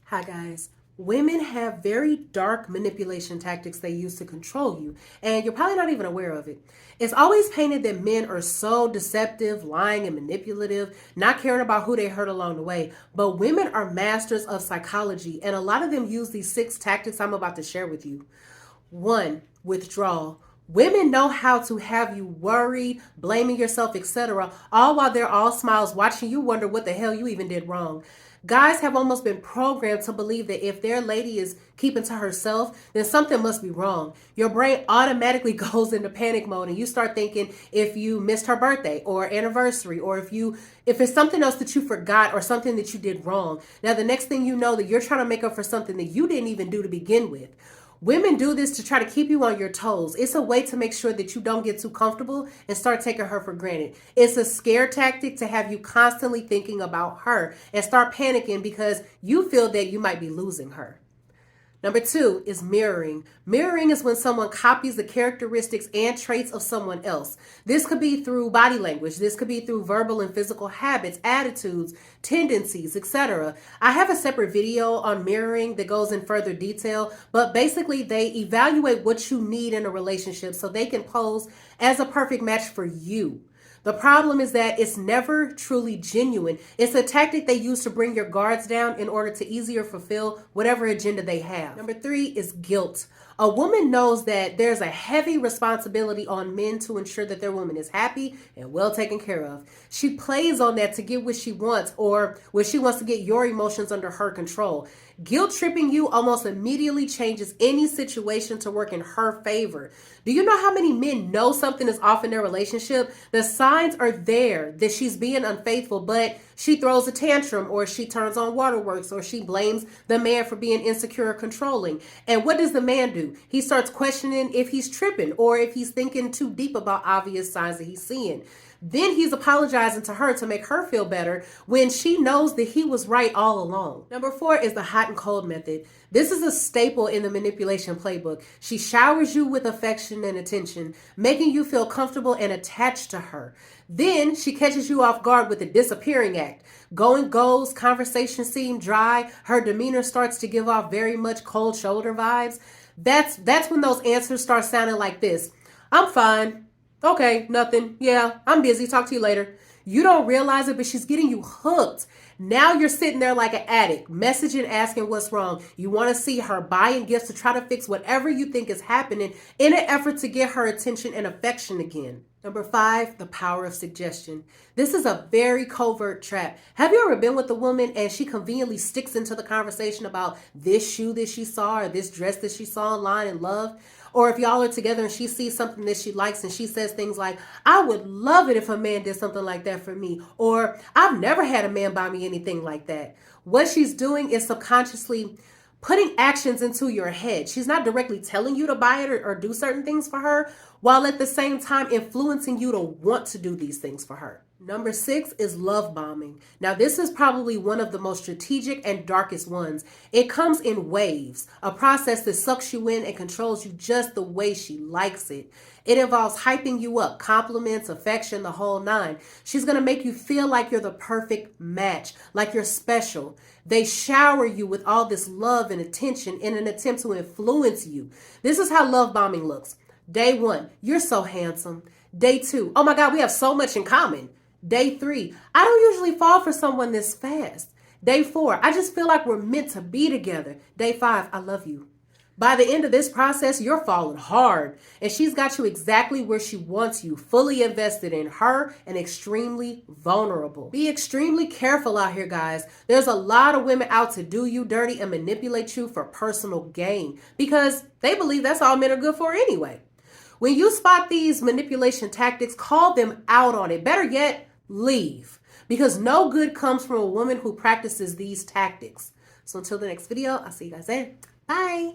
Hi guys. Women have very dark manipulation tactics they use to control you, and you're probably not even aware of it. It's always painted that men are so deceptive, lying, and manipulative, not caring about who they hurt along the way. But women are masters of psychology, and a lot of them use these 6 tactics I'm about to share with you. 1. Withdrawal. Women know how to have you worried, blaming yourself, etc., all while they're all smiles watching you wonder what the hell you even did wrong. Guys have almost been programmed to believe that if their lady is keeping to herself, then something must be wrong. Your brain automatically goes into panic mode and you start thinking if you missed her birthday or anniversary, or if it's something else that you forgot or something that you did wrong. Now the next thing you know, that you're trying to make up for something that you didn't even do to begin with. Women do this to try to keep you on your toes. It's a way to make sure that you don't get too comfortable and start taking her for granted. It's a scare tactic to have you constantly thinking about her and start panicking because you feel that you might be losing her. Number 2 is mirroring. Mirroring is when someone copies the characteristics and traits of someone else. This could be through body language. This could be through verbal and physical habits, attitudes, tendencies, etc. I have a separate video on mirroring that goes in further detail, but basically they evaluate what you need in a relationship so they can pose as a perfect match for you. The problem is that it's never truly genuine. It's a tactic they use to bring your guards down in order to easier fulfill whatever agenda they have. Number 3 is guilt. A woman knows that there's a heavy responsibility on men to ensure that their woman is happy and well taken care of. She plays on that to get what she wants, or what she wants to get your emotions under her control. Guilt tripping you almost immediately changes any situation to work in her favor. Do you know how many men know something is off in their relationship? The signs are there that she's being unfaithful, but she throws a tantrum, or she turns on waterworks, or she blames the man for being insecure or controlling. And what does the man do? He starts questioning if he's tripping or if he's thinking too deep about obvious signs that he's seeing. Then he's apologizing to her to make her feel better when she knows that he was right all along. Number 4 is the hot and cold method. This is a staple in the manipulation playbook. She showers you with affection and attention, making you feel comfortable and attached to her. Then she catches you off guard with the disappearing act. Going goes, conversations seem dry, her demeanor starts to give off very much cold shoulder vibes. That's when those answers start sounding like this. I'm fine. Okay, nothing. Yeah, I'm busy. Talk to you later. You don't realize it, but she's getting you hooked. Now you're sitting there like an addict, messaging, asking what's wrong. You want to see her, buying gifts to try to fix whatever you think is happening in an effort to get her attention and affection again. Number 5, the power of suggestion. This is a very covert trap. Have you ever been with a woman and she conveniently sticks into the conversation about this shoe that she saw or this dress that she saw online and loved? Or if y'all are together and she sees something that she likes and she says things like, I would love it if a man did something like that for me. Or I've never had a man buy me anything like that. What she's doing is subconsciously putting actions into your head. She's not directly telling you to buy it or do certain things for her, while at the same time influencing you to want to do these things for her. Number 6 is love bombing. Now, this is probably one of the most strategic and darkest ones. It comes in waves, a process that sucks you in and controls you just the way she likes it. It involves hyping you up, compliments, affection, the whole nine. She's going to make you feel like you're the perfect match, like you're special. They shower you with all this love and attention in an attempt to influence you. This is how love bombing looks. Day 1, you're so handsome. Day 2, oh my God, we have so much in common. Day 3, I don't usually fall for someone this fast. Day 4, I just feel like we're meant to be together. Day 5, I love you. By the end of this process, you're falling hard, and she's got you exactly where she wants you, fully invested in her and extremely vulnerable. Be extremely careful out here, guys. There's a lot of women out to do you dirty and manipulate you for personal gain because they believe that's all men are good for anyway. When you spot these manipulation tactics, call them out on it. Better yet, leave. Because no good comes from a woman who practices these tactics. So until the next video, I'll see you guys then. Bye.